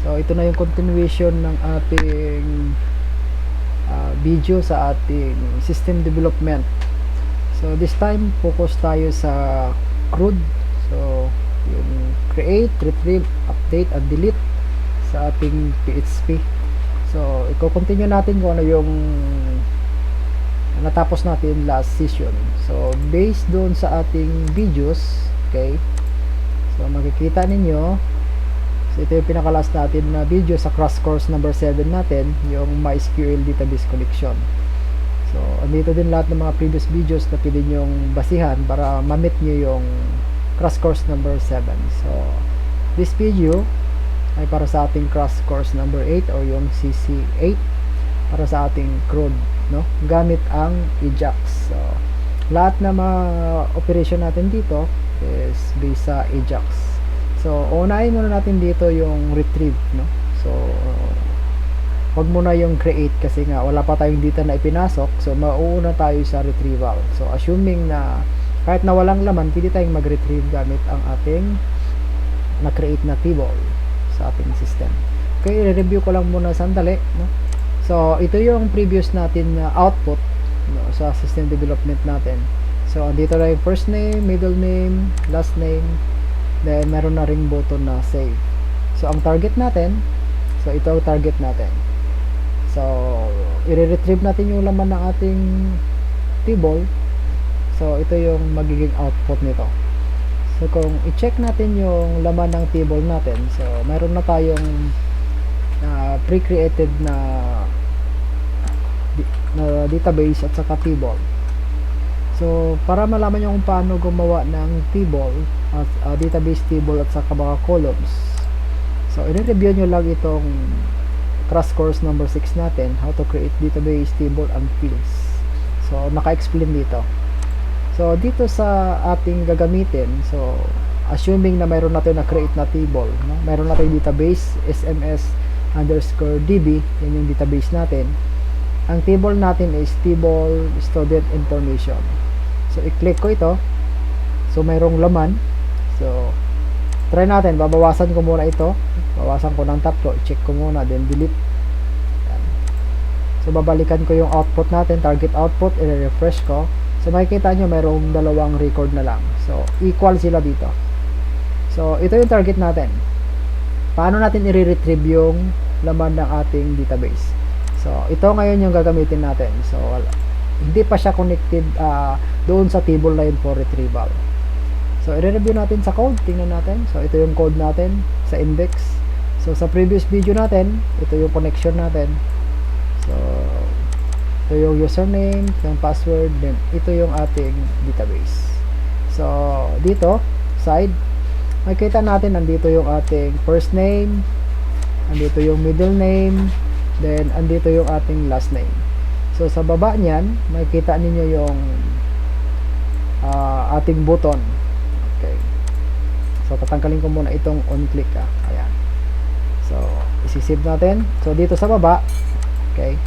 So ito na yung continuation ng ating video sa ating system development. So this time focus tayo sa CRUD. So yung create, retrieve, update, and delete sa ating PHP. So i-continue natin kung ano yung natapos natin last session. So based doon sa ating videos, okay, so makikita ninyo, so ito yung pinaka-last natin na video sa crash course number 7 natin, yung MySQL database connection. So andito din lahat ng mga previous videos na pwede nyong basihan para ma-meet nyo yung crash course number 7. So this video ay para sa ating crash course number 8 o yung CC8 para sa ating CRUD, no, gamit ang Ajax. So lahat na mga operation natin dito is based sa Ajax. So unahin muna natin dito yung retrieve, no. So wag muna yung create kasi nga wala pa tayong data na ipinasok, so mauuna tayo sa retrieval. So assuming na kahit na walang laman, pwede tayong mag-retrieve gamit ang ating na-create na table sa ating system. Okay, i-review ko lang muna sandali, no. So ito yung previous natin na output, no, sa system development natin. So andito na yung first name, middle name, last name, then meron na ring button na save. So ang target natin, so ito ang target natin. So i-retrieve natin yung laman ng ating table. So ito yung magiging output nito. So kung i-check natin yung laman ng table natin, so meron na tayong pre-created na database at saka table. So para malaman nyo kung paano gumawa ng table at database table at saka mga columns, so i-review nyo lang itong crash course number 6 natin, how to create database table and fields. So naka-explain dito. So dito sa ating gagamitin, so assuming na mayroon natin na create na table, no? Mayroon natin database sms_db, yan yung database natin. Ang table natin is table student information. So i-click ko ito, so mayroong laman. So try natin, babawasan ko muna ito, bawasan ko ng tatlo, i-check ko muna, then delete. Yan. So babalikan ko yung output natin, target output, i-refresh ko. So makikita nyo mayroong dalawang record na lang. So equal sila dito. So ito yung target natin. Paano natin i-retrieve yung laman ng ating database? So ito ngayon yung gagamitin natin. So hindi pa siya connected doon sa table na yun for retrieval. So i-review natin sa code, tingnan natin. So ito yung code natin sa index. So sa previous video natin, ito yung connection natin. So ito yung username, yung password, then ito yung ating database. So dito side, makikita natin andito yung ating first name, andito yung middle name, then andito yung ating last name. So sa baba niyan, makikita ninyo yung ating button. Okay. So tatanggalin ko muna itong on click. Ayan. So isi-save natin. So dito sa baba, okay,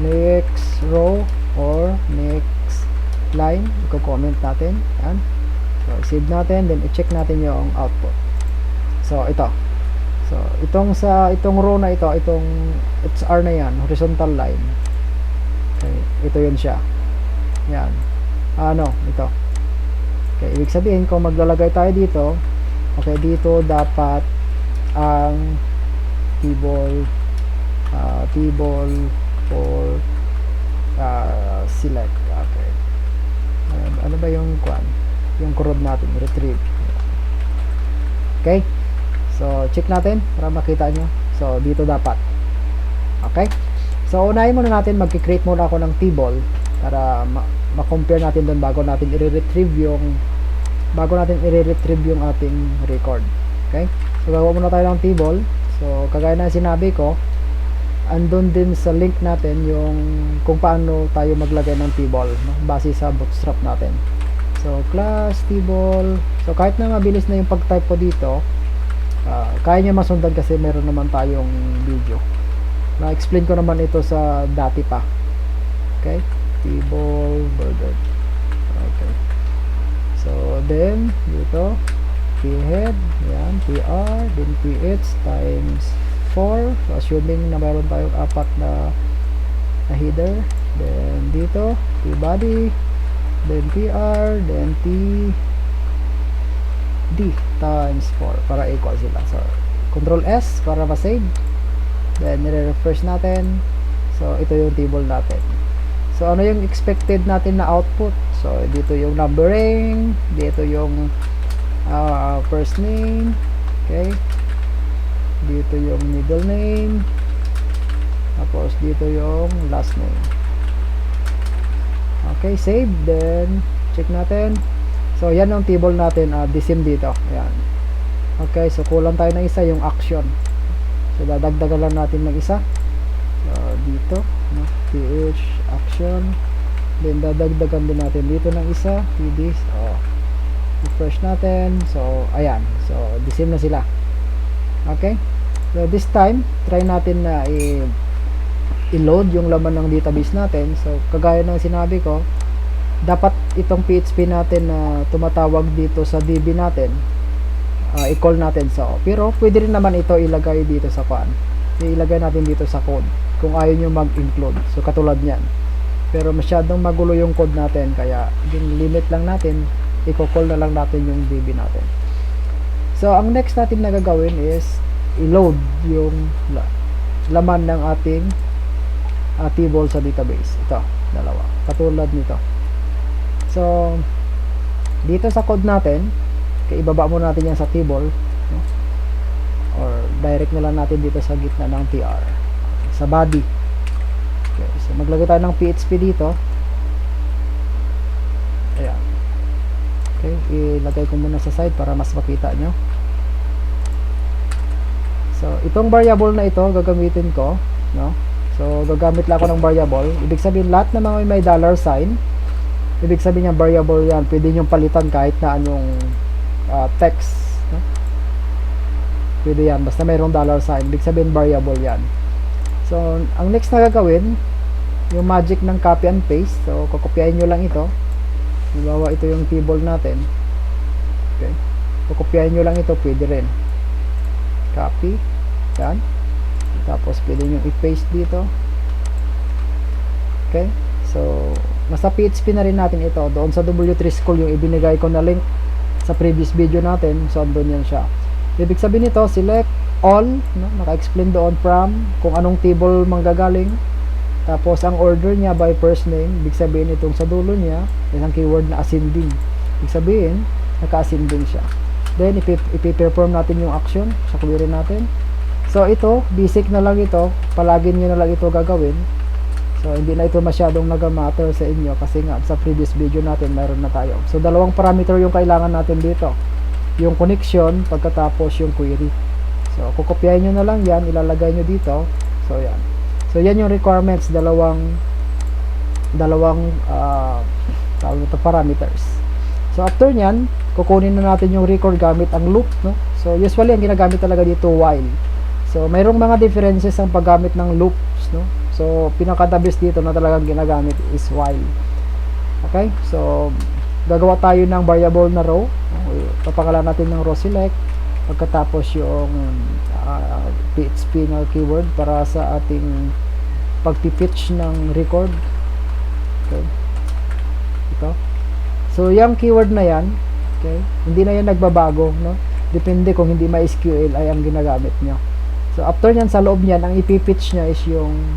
next row or next line, i-comment natin. Yan. So save natin, then i-check natin yung output. So ito. So itong row na ito, itong HR na yan, horizontal line. Okay, ito yun siya. Yan. Ito. Okay, ibig sabihin kung maglalagay tayo dito, okay, dito dapat ang table for select. Okay. Ano ba yung yung CRUD natin, retrieve. Okay. So check natin para makita nyo. So dito dapat. Okay. So unahin muna natin, mag-create muna ako ng table para ma-compare natin doon bago natin i-retrieve yung ating record. Okay. So gagawa muna tayo ng table. So kagaya na sinabi ko, andun din sa link natin yung kung paano tayo maglagay ng table, no? Base sa bootstrap natin. So class table. So kahit na mabilis na yung pag-type ko dito, kaya nyo masundan kasi meron naman tayong video. Na-explain ko naman ito sa dati pa. Okay, table burger. Okay. So then dito P-head, yan, PR, then PH times 4. So, assuming na mayroon tayong 4 na header. Then, dito, P-body, then PR, then D times 4 para equal sila. So, Control S para ma-save. Then, nire-refresh natin. So, ito yung table natin. So, ano yung expected natin na output? So, dito yung numbering, dito yung first name, okay? Dito yung middle name, tapos dito yung last name. Okay, save. Then, check natin. So, yan yung table natin, disim dito. Ayan. Okay, so kulang tayo ng isa, yung action. So, dadagdagan lang natin ng isa. So, dito, no? PH, action. Then, dadagdagan din natin dito ng isa, PD. So, refresh natin. So, ayan. So, disim na sila. Okay? So, this time, try natin na i-load yung laman ng database natin. So, kagaya ng sinabi ko, dapat itong PHP natin na tumatawag dito sa DB natin, i-call natin sa pero pwede rin naman ito ilagay dito sa ilagay natin dito sa code kung ayaw nyo mag-include. So, katulad nyan. Pero masyadong magulo yung code natin, kaya yung limit lang natin, i-call na lang natin yung DB natin. So, ang next natin na gagawin is i-load yung laman ng ating table sa database. Ito, dalawa. Katulad nito. So, dito sa code natin, ibaba muna natin yan sa table, no? Or direct na lang natin dito sa gitna ng TR, sa body. Okay, so maglagay tayo ng PHP dito. Ayan. Okay, ilagay ko muna sa side para mas makita nyo. So, itong variable na ito, gagamitin ko, no? So, gagamit lang ako ng variable. Ibig sabihin, lahat na mga may dollar sign, ibig sabihin yung variable yan, pwede nyo palitan kahit na anong text, no? Pwede yan, basta mayroong dollar sign, ibig sabihin variable yan. So, ang next na gagawin, yung magic ng copy and paste. So, kukopyahin nyo lang ito. Halimbawa, ito yung table natin. Okay, kukopyahin nyo lang ito, pwede rin. Copy, yan. Tapos, pwede nyo i-paste dito. Okay, so, nasa PHP na rin natin ito. Doon sa W3 School, yung ibinigay ko na link sa previous video natin. So, doon yan siya. Ibig sabihin nito, select all, no? Naka-explain doon from kung anong table manggagaling. Tapos, ang order niya by first name. Ibig sabihin itong sa dulo niya, isang keyword na ascending. Ibig sabihin, naka-ascending siya. Then, ipi-perform natin yung action sa query natin. So, ito, basic na lang ito. Palagi nyo na lang ito gagawin. So, hindi na ito masyadong nag-matter sa inyo kasi nga sa previous video natin mayroon na tayo. So, dalawang parameter yung kailangan natin dito. Yung connection, pagkatapos yung query. So, kukopyahin nyo na lang yan, ilalagay nyo dito. So, yan. So, yan yung requirements, dalawang parameters. So, after nyan, kukunin na natin yung record gamit ang loop, no? So, usually, ang ginagamit talaga dito, while. So, mayroong mga differences ang paggamit ng loops, no? So, pinaka-the best dito na talagang ginagamit is while. Okay? So, gagawa tayo ng variable na row. Papakalan natin ng row select. Pagkatapos yung PHP na keyword para sa ating pagpipitch ng record. Okay? Ito. So, yung keyword na yan, okay, hindi na yan nagbabago, no? Depende kung hindi MySQL ay ang ginagamit nyo. So, after nyan, sa loob nyan, ang ipipitch nya is yung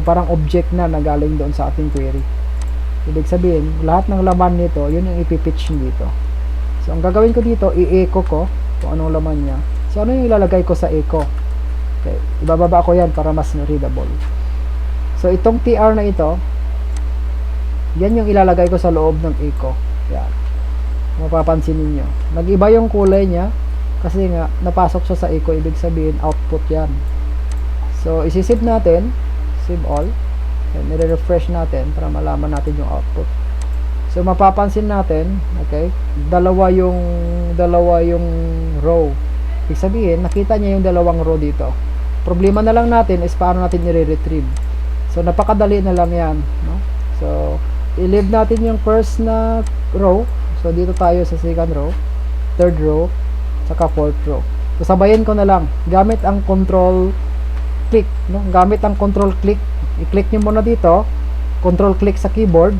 parang object na nagaling doon sa ating query. Ibig sabihin, lahat ng laman nito, yun yung ipipitch dito. So, ang gagawin ko dito, i-echo ko kung anong laman niya. So, ano yung ilalagay ko sa echo? Okay, ibababa ko yan para mas readable. So, itong TR na ito, yan yung ilalagay ko sa loob ng echo. Yan. Mapapansin ninyo. Nag-iba yung kulay niya kasi nga, napasok siya sa echo, ibig sabihin, output yan. So, isi-save natin. Save all. And nire-refresh natin para malaman natin yung output. So, mapapansin natin, okay, dalawa yung row. Ibig sabihin, nakita niya yung dalawang row dito. Problema na lang natin is paano natin i-retrieve. So, napakadali na lang yan, no? So, i-leave natin yung first na row. So, dito tayo sa second row. third row, saka fourth row. So sabayin ko na lang gamit ang control click, no? Gamit ang control click, i-click niyo muna dito, control click sa keyboard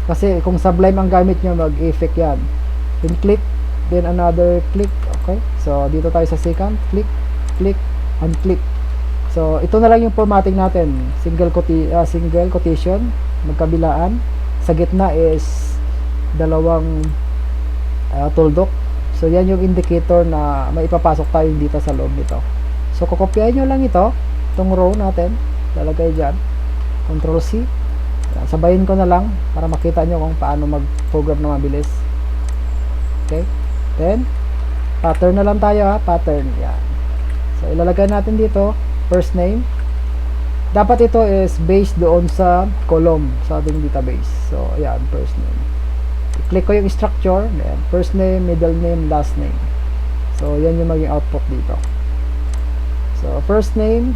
kasi kung Sublime ang gamit niyo mag-effect yan. Then click, then another click. Okay, so dito tayo sa second, click, click, and click. So ito na lang yung formatting natin, single quotation, magkabilaan, sa gitna is dalawang tuldok. So yan yung indicator na may ipapasok tayo dito sa loob nito. So kokopyahin nyo lang ito, itong row natin, lalagay dyan, Ctrl C. Sabayin ko na lang para makita nyo kung paano mag-program na mabilis. Okay, then pattern na lang tayo, pattern, yan. So ilalagay natin dito first name. Dapat ito is based doon sa column sa ating database. So ayan, first name, i-click ko yung structure, then first name, middle name, last name. So yan yung maging output dito. So first name,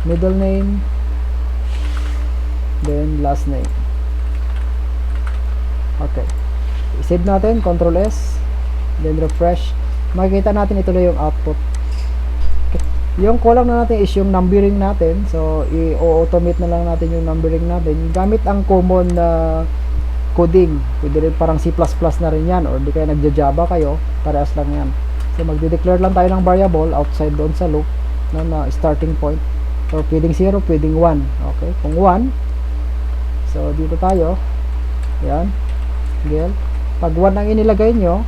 middle name, then last name. Okay, i-save natin, Ctrl S, then refresh. Makikita natin ito na yung output. Okay. Yung kulang na natin is yung numbering natin. So i-automate na lang natin yung numbering natin gamit ang common na coding. Pwede rin parang C++ na rin yan, or di kaya nagja-Java kayo, parehas lang yan. So magde-declare lang tayo ng variable outside doon sa loop na starting point. So pwedeng 0, pwedeng 1. Okay, kung 1, so dito tayo, yan, girl. Pag 1 ang inilagay nyo,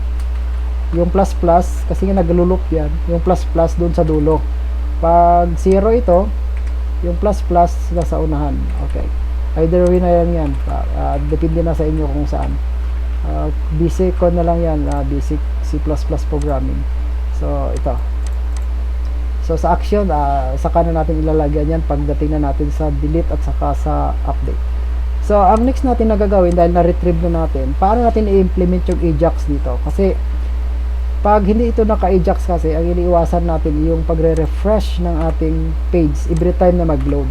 yung plus plus, kasi nga nagluloop yan, yung plus plus doon sa dulo. Pag 0 ito, yung plus plus nasa unahan. Okay, either way na yan. Depende na sa inyo kung saan. Basic ko na lang yan, basic C++ programming. So ito, so sa action, saka na natin ilalagyan yan pagdating na natin sa delete at saka sa update. So ang next natin na gagawin, dahil na-retrieve na natin, paano natin i-implement yung Ajax dito? Kasi pag hindi ito naka-Ajax, kasi ang iniiwasan natin yung pagre-refresh ng ating page every time na mag-load.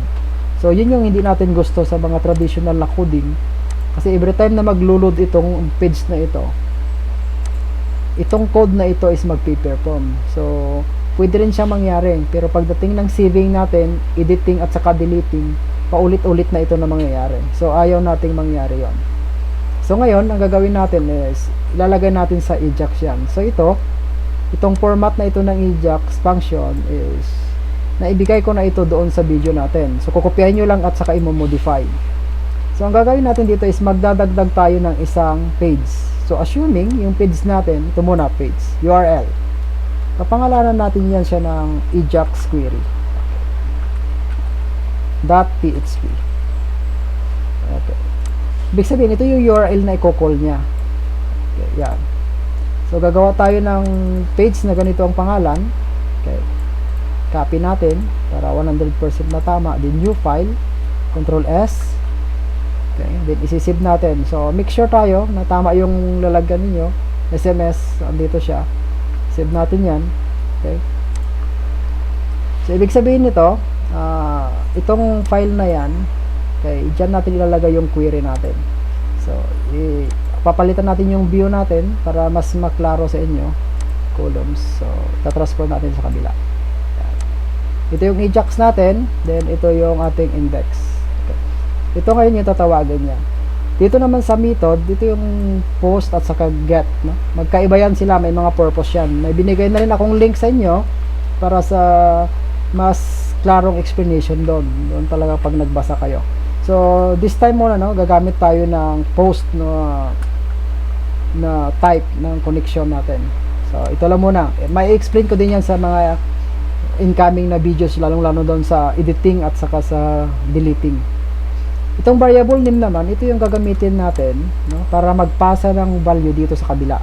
So yun yung hindi natin gusto sa mga traditional na coding, kasi every time na mag-load itong page na ito, itong code na ito is magpi-perform. So pwede rin siya mangyari, pero pagdating ng saving natin, editing at saka deleting, paulit-ulit na ito na mangyayari. So ayaw nating mangyari yon. So ngayon, ang gagawin natin is ilalagay natin sa Ajax yan. So itong format na ito ng Ajax function is naibigay ko na ito doon sa video natin. So kokopyahin nyo lang at saka i-modify. So ang gagawin natin dito is magdadagdag tayo ng isang page. So assuming yung page natin, ito muna page, URL. Kapangalanan natin yan siya ng Ajax query .php. Okay. Ibig sabihin, ito yung URL na i-call niya. Okay, yan. So gagawa tayo ng page na ganito ang pangalan. Okay. Copy natin para 100% na tama. Then new file, Ctrl S. Okay, then isi-save natin. So make sure tayo na tama yung lalagyan ninyo. SMS, andito siya. Save natin yan. Okay. So ibig sabihin nito, itong file na yan, okay, dyan natin ilalagay yung query natin. So papalitan natin yung view natin para mas maklaro sa inyo, columns. So tatransfer natin sa kabila. Yan. Ito yung Ajax natin, then ito yung ating index. Okay. Ito ngayon yung tatawagan niya. Dito naman sa method, dito yung post at saka get, no? Magkaiba yan sila, may mga purpose yan. May binigay na rin akong link sa inyo para sa mas klarong explanation doon talaga pag nagbasa kayo. So this time muna, no, gagamit tayo ng post na type ng connection natin. So ito lang muna, may explain ko din yan sa mga incoming na videos, lalong-lalo doon sa editing at saka sa deleting. Itong variable name naman, ito yung gagamitin natin, no, para magpasa ng value dito sa kabila.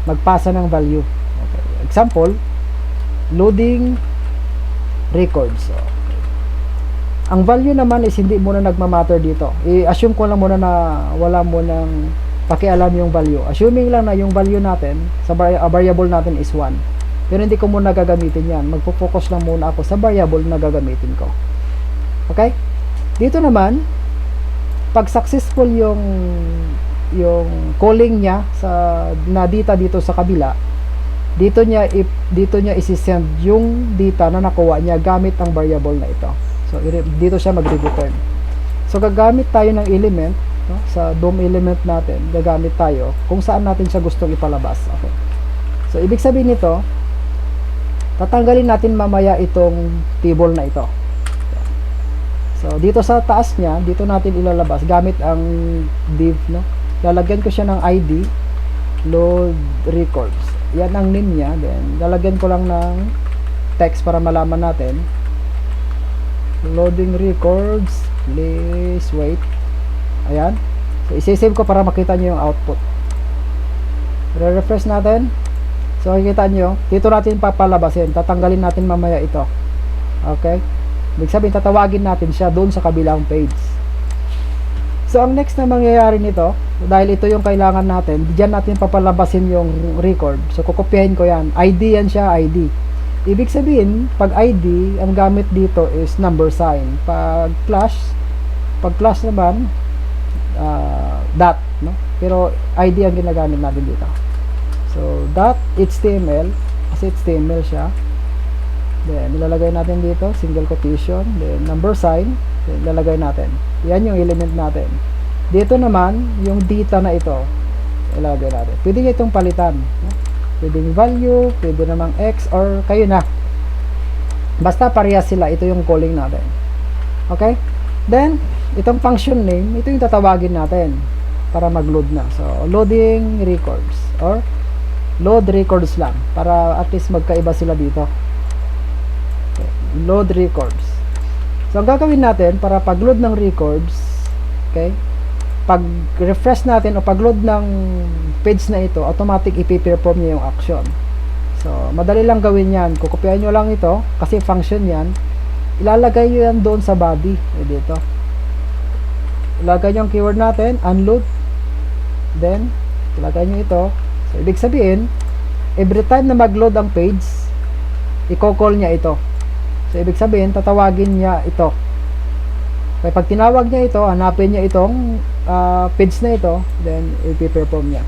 Magpasa ng value. Okay. Example, loading records. So, okay. Ang value naman is hindi muna nagmamatter dito. I-assume ko lang muna na wala mo nang pakialam yung value. Assuming lang na yung value natin sa variable natin is 1. Pero hindi ko muna gagamitin yan. Magpo-focus lang muna ako sa variable na gagamitin ko. Okay? Dito naman, pag successful yung yung calling niya sa na data dito sa kabila, dito niya isi-send yung data na nakuha niya gamit ang variable na ito. So dito siya magre-return. So gagamit tayo ng element, no? Sa DOM element natin, gagamit tayo kung saan natin siya gustong ipalabas. Okay. So ibig sabihin nito, tatanggalin natin mamaya itong table na ito. So dito sa taas niya, dito natin ilalabas gamit ang div, no? Lalagyan ko siya ng ID, load records. Yan ang name niya. Then lalagyan ko lang ng text para malaman natin. Loading records, please wait. Ayan. So isi-save ko para makita niyo yung output. Re-refresh natin. So makikita niyo, dito natin papalabasin. Tatanggalin natin mamaya ito. Okay? Ibig sabihin, tatawagin natin siya doon sa kabilang page. So ang next na mangyayari nito, dahil ito yung kailangan natin, diyan natin papalabasin yung record. So kukopyahin ko yan. ID yan siya, ID. Ibig sabihin, pag ID, ang gamit dito is number sign. Pag class naman, dot, no? Pero ID ang ginagamit natin dito. So dot HTML, kasi HTML siya. Then ilalagay natin dito single quotation, then number sign, then ilalagay natin. Yan yung element natin. Dito naman yung data na ito, ilalagay natin. Pwede nyo itong palitan, no? Pwedeng value, pwede namang X, or kayo na. Basta parehas sila, ito yung calling natin. Okay? Then, itong function name, ito yung tatawagin natin para mag-load na. So, loading records, or load records lang, para at least magkaiba sila dito. Okay. Load records. So, ang gagawin natin, para pag-load ng records, okay, pag-refresh natin o pag-load ng page na ito, automatic ipi-perform niya yung action. So, madali lang gawin yan. Kukopyahin nyo lang ito, kasi function yan. Ilalagay nyo yan doon sa body. Dito. Ilagay nyo ang keyword natin, unload. Then, ilagay nyo ito. So, ibig sabihin, every time na mag-load ang page, i-call niya ito. So, ibig sabihin, tatawagin niya ito. Kaya pag tinawag niya ito, hanapin niya itong page na ito, then ipi-perform niya.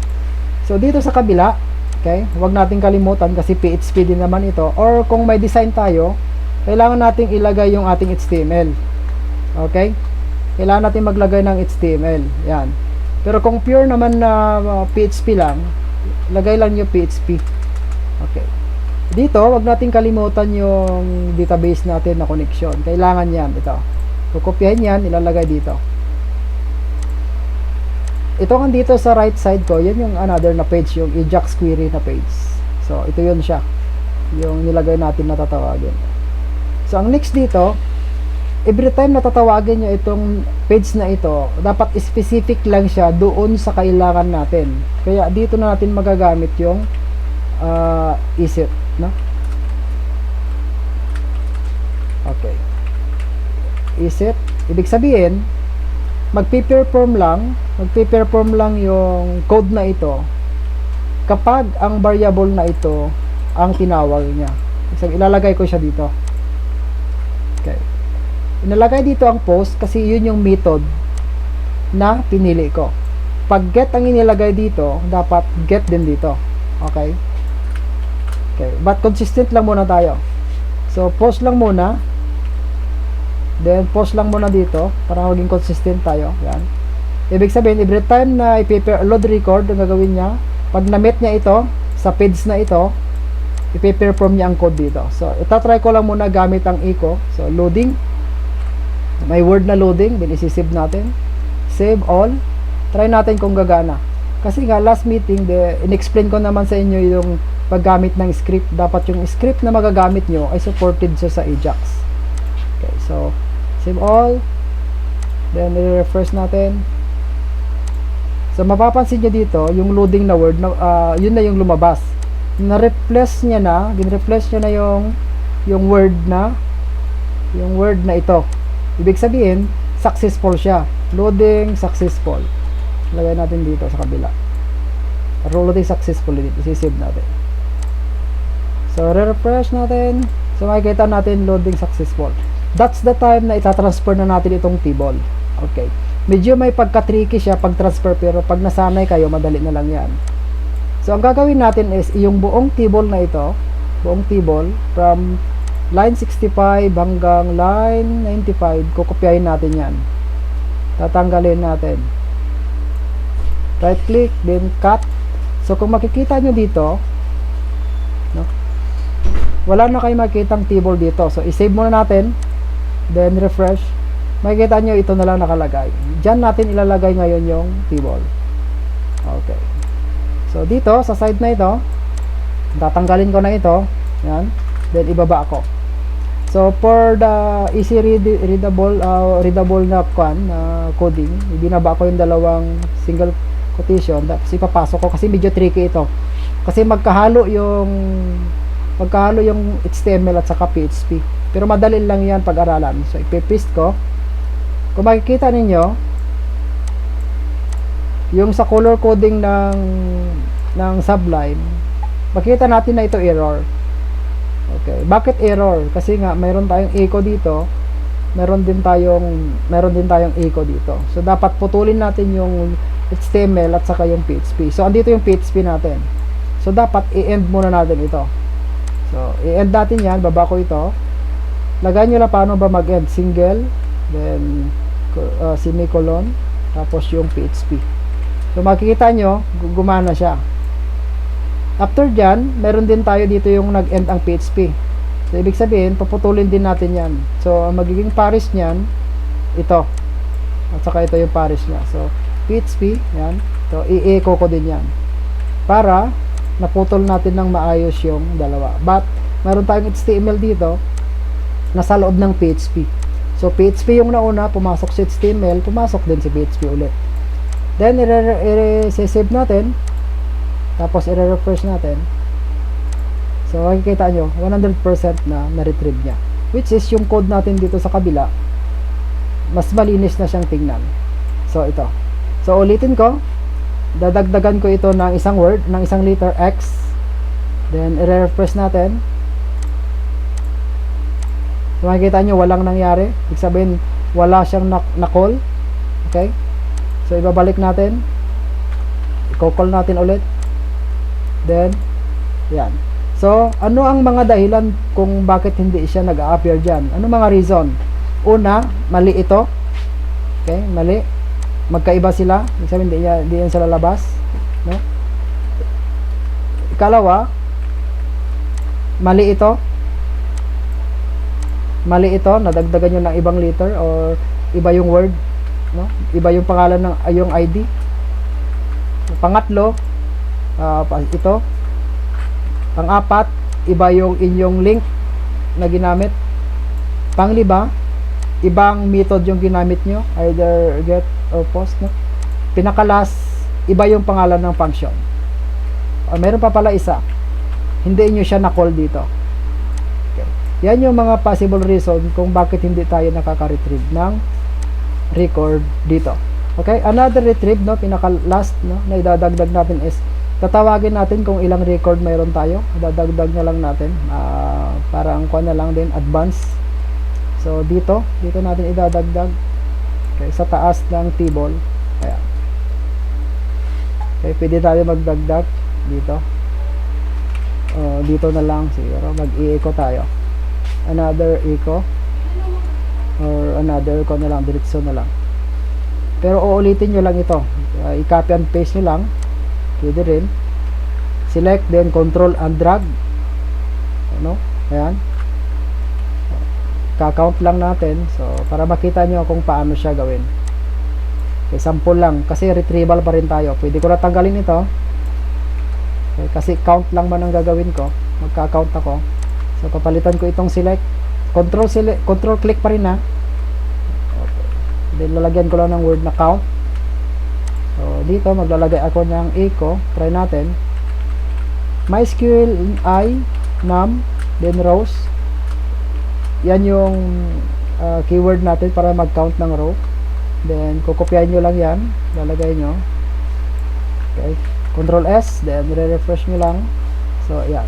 So dito sa kabila, okay, huwag nating kalimutan kasi PHP din naman ito, or kung may design tayo, kailangan nating ilagay yung ating HTML. Okay? Kailangan natin maglagay ng HTML. Yan. Pero kung pure naman na PHP lang, lagay lang yung PHP. Okay. Dito, huwag nating kalimutan yung database natin na connection. Kailangan yan. Ito. Kukopyahin yan, ilalagay dito. Ito nga dito sa right side ko, yan yung another na page, yung Ajax query na page. So, ito yun siya. Yung nilagay natin na tatawagin. So, ang next dito, every time na tatawagin nyo itong page na ito, dapat specific lang siya doon sa kailangan natin. Kaya dito na natin magagamit yung isIt, no? Okay. IsIt, ibig sabihin, magpe-perform lang yung code na ito kapag ang variable na ito ang tinawag niya. So, ilalagay ko siya dito. Okay. Inalagay dito ang post kasi yun yung method na pinili ko. Pag get ang inilagay dito, dapat get din dito. Okay? Okay. But consistent lang muna tayo. So, post lang muna. Then, post lang muna dito para maging consistent tayo. Yan. Ibig sabihin, every time na load record, ang gagawin niya, pag na-met niya ito, sa page na ito, ipe-perform niya ang code dito. So, itatry ko lang muna gamit ang echo. So, loading. May word na loading. Then, isi-save natin. Save all. Try natin kung gagana. Kasi nga, last meeting, in-explain ko naman sa inyo yung paggamit ng script. Dapat yung script na magagamit nyo ay supported siya sa Ajax. Okay, so, save all. Then, i-refresh natin. So, mapapansin nyo dito, yung loading na word, yun na yung lumabas. Na-replace niya na, gin-replace niya na yung word na ito. Ibig sabihin, successful siya. Loading successful. Lagay natin dito sa kabila. Loading successful dito. Isi-save natin. So, re-refresh natin. So, makikita natin loading successful. That's the time na itatransfer na natin itong table. Okay. medyo may pagka-tricky siya pag transfer, pero pag nasanay kayo, madali na lang yan. So ang gagawin natin is yung buong table na ito, buong table from line 65 hanggang line 95, kukopyahin natin yan. Tatanggalin natin. Right click, then cut. So kung makikita nyo dito, no, wala na kayo makikitang table dito. So i-save muna natin, then refresh. Makikita nyo ito na lang nakalagay. Diyan natin ilalagay ngayon yung table. Okay. So dito sa side na ito, tatanggalin ko na ito. Yan. Then ibaba ko. So for the easy readable na coding, ibinaba ko yung dalawang single quotation, tapos ipapasok ko kasi medyo tricky ito. Kasi magkahalo yung HTML at saka PHP. Pero madali lang yan pag-aralan. So ipe-paste ko. Kung makikita ninyo, yung sa color coding ng Sublime, makita natin na ito error. Okay, bakit error? Kasi nga mayroon tayong echo dito, meron din tayong echo dito. So dapat putulin natin yung HTML at saka yung PHP. So andito yung PHP natin. So dapat i-end muna natin ito. So i-end natin yan, baba ko ito. Lagay nyo lang paano ba mag-end, single, then semicolon, tapos yung PHP. So makikita nyo, gumana siya. After dyan, meron din tayo dito yung nag-end ang PHP. So ibig sabihin, paputulin din natin yan. So ang magiging pares nyan, ito. At saka ito yung pares nya. So PHP, yan. So i-echo ko din yan. Para naputol natin ng maayos yung dalawa. But meron tayong HTML dito, nasa loob ng PHP. So PHP yung nauna, pumasok si HTML, pumasok din si PHP ulit. Then i-save natin, tapos i-refresh natin. So makikita nyo 100% na retrieve nya, which is yung code natin dito sa kabila mas malinis na siyang tingnan. So ito, so ulitin ko, dadagdagan ko ito ng isang word, ng isang letter X, then i-refresh natin. So makikita nyo walang nangyari, ibig sabihin wala siyang na-call. Okay, so ibabalik natin, i-call natin ulit, then yan. So ano ang mga dahilan kung bakit hindi siya nag-a-appear dyan? Ano mga reason? Una, mali ito. Okay, mali, magkaiba sila, ibig sabihin hindi yan sa lalabas, no? Ikalawa, mali ito, nadagdagan nyo ng ibang letter or iba yung word, no? Iba yung pangalan ng yung ID. Pangatlo, ito. Pang-apat, iba yung inyong link na ginamit. Panglima, ibang method yung ginamit nyo, either get or post, no? Pinakalas, iba yung pangalan ng function. Meron pa pala isa, hindi nyo siya na-call dito. Okay. Yan yung mga possible reason kung bakit hindi tayo nakaka-retrieve ng record dito. Okay, another retrieve, no, pinaka-last, no, na idadagdag natin is, tatawagin natin kung ilang record mayroon tayo. Idadagdag na lang natin, parang kuha na lang din, advance. So dito natin idadagdag, okay, sa taas ng table. Ayan. Okay, pwede tayo magdagdag dito. Dito na lang siguro, mag-i-echo tayo. Another echo or another ko na lang, diretso na lang. Pero uulitin nyo lang ito, i-copy and paste nyo lang, pwede rin. Select, then control and drag, ano, ayan, ka-count lang natin, so para makita nyo kung paano siya gawin. Okay, sample lang, kasi retrieval pa rin tayo. Pwede ko na tanggalin ito, okay, kasi count lang man ang gagawin ko, magka-count ako. So papalitan ko itong select, control click pa rin na. Then lalagyan ko lang ng word na count. So dito maglalagay ako ng echo, try natin. MySQL num, then rows. Yan yung keyword natin para mag-count ng row. Then kukopyahin nyo lang yan, lalagay nyo. Okay, Control S, then re-refresh nyo lang. So yan.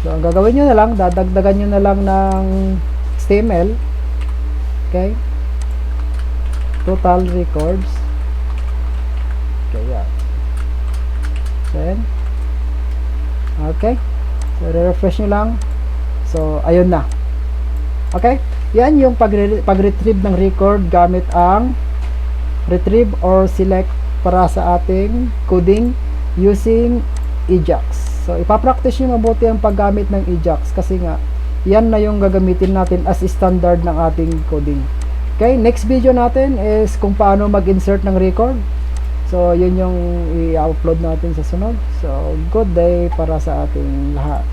So ang gagawin nyo na lang, dadagdagan nyo na lang ng HTML. Okay, total records. Okay, yan. Then, okay. So, refresh nyo lang. So, ayun na. Okay? Yan yung pag-retrieve ng record gamit ang retrieve or select para sa ating coding using Ajax. So, ipapractice nyo mabuti ang paggamit ng Ajax kasi nga, yan na yung gagamitin natin as standard ng ating coding. Okay? Next video natin is kung paano mag-insert ng record. So, yun yung i-upload natin sa sunod. So, good day para sa ating lahat.